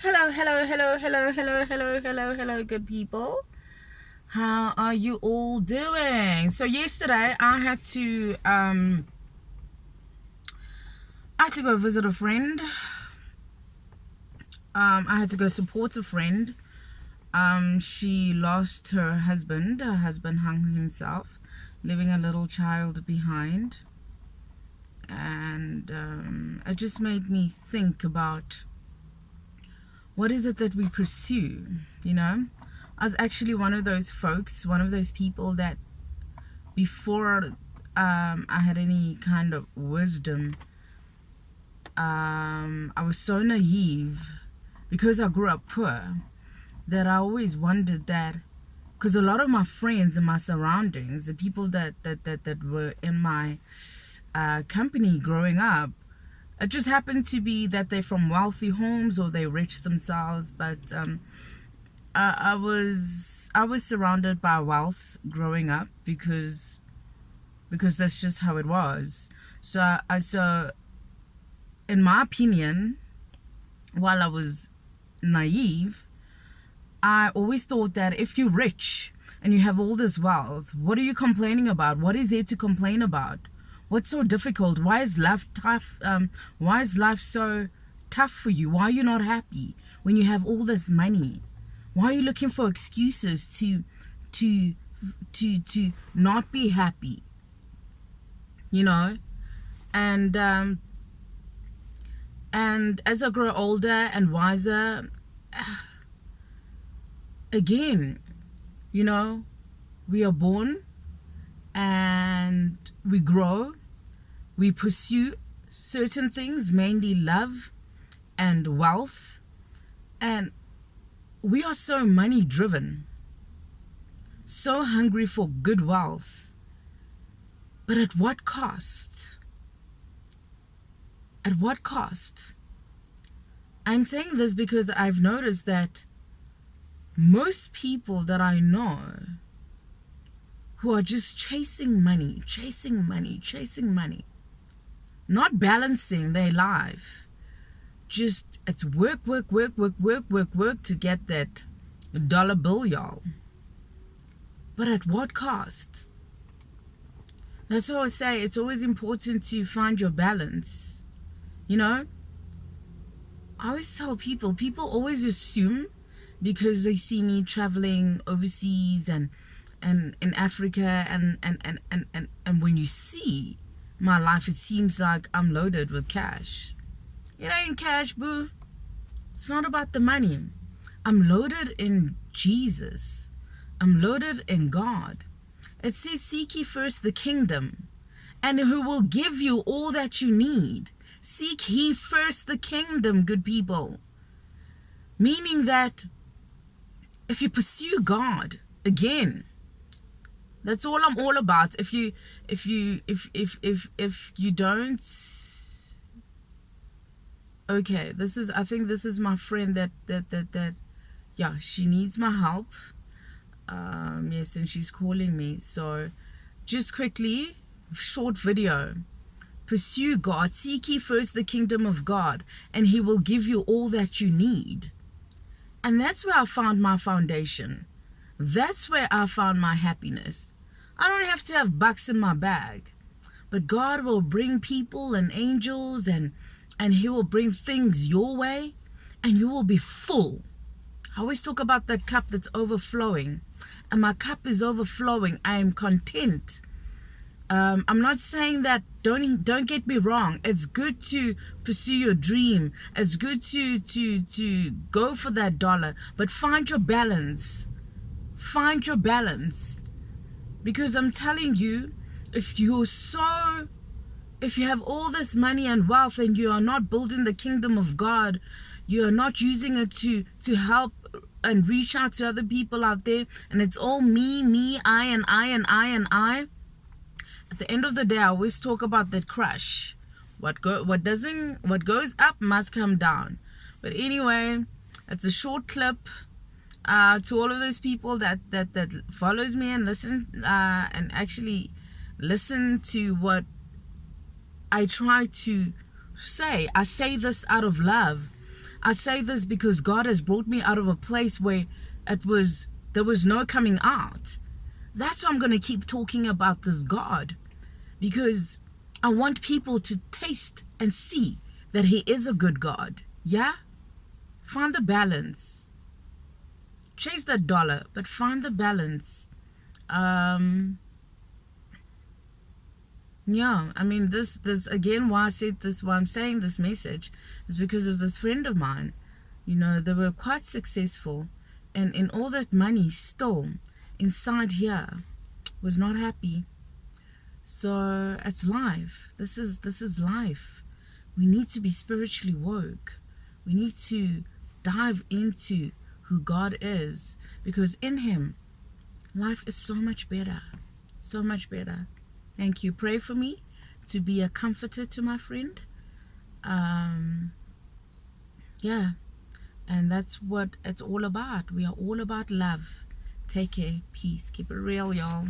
Hello, hello, hello, hello, hello, hello, hello, hello, good people. How are you all doing? So yesterday I had to go visit a friend. I had to go support a friend. She lost her husband. Her husband hung himself, leaving a little child behind. And it just made me think about what is it that we pursue, you know? I was actually one of those folks, one of those people that before I had any kind of wisdom, I was so naive because I grew up poor that I always wondered that, because a lot of my friends and my surroundings, the people that were in my company growing up, it just happened to be that they're from wealthy homes or they rich themselves. But I was surrounded by wealth growing up because that's just how it was. So in my opinion, while I was naive, I always thought that if you're rich and you have all this wealth, what are you complaining about? What is there to complain about? What's so difficult? Why is life tough? Why is life so tough for you? Why are you not happy when you have all this money? Why are you looking for excuses to not be happy? You know, and as I grow older and wiser, again, you know, we are born and we grow, we pursue certain things, mainly love and wealth, and we are so money driven, so hungry for good wealth. But at what cost? At what cost? I'm saying this because I've noticed that most people that I know who are just chasing money, not balancing their life, just it's work to get that dollar bill, y'all. But at what cost? That's what I say. It's always important to find your balance. You know, I always tell people always assume because they see me traveling overseas and in Africa and when you see my life, it seems like I'm loaded with cash. It ain't cash, boo. It's not about the money. I'm loaded in Jesus. I'm loaded in God. It says, seek ye first the kingdom, and who will give you all that you need. Seek ye first the kingdom, good people. Meaning that if you pursue God, again, that's all I'm all about. If you don't, okay, I think this is my friend that yeah, she needs my help. Yes, and she's calling me. So just quickly, short video. Pursue God, seek ye first the kingdom of God, and he will give you all that you need. And that's where I found my foundation. That's where I found my happiness. I don't have to have bucks in my bag, but God will bring people and angels, and he will bring things your way, and you will be full. I always talk about that cup that's overflowing, and my cup is overflowing. I am content. I'm not saying that, don't get me wrong. It's good to pursue your dream. It's good to go for that dollar, but find your balance. Find your balance. Because I'm telling you, if you have all this money and wealth and you are not building the kingdom of God, you are not using it to help and reach out to other people out there, and it's all me, I, and I. At the end of the day, I always talk about that crush. What goes up must come down. But anyway, it's a short clip. To all of those people that follows me and listens and actually listen to what I try to say. I say this out of love. I say this because God has brought me out of a place where there was no coming out. That's why I'm going to keep talking about this God, because I want people to taste and see that he is a good God. Yeah? Find the balance. Chase that dollar, but find the balance. Yeah, I mean, this again, why I said this, why I'm saying this message is because of this friend of mine. You know, they were quite successful, and in all that money, still inside here was not happy. So it's life. This is life. We need to be spiritually woke. We need to dive into who God is, because in him life is so much better. So much better. Thank you. Pray for me to be a comforter to my friend. Yeah. And that's what it's all about. We are all about love. Take care. Peace. Keep it real, y'all.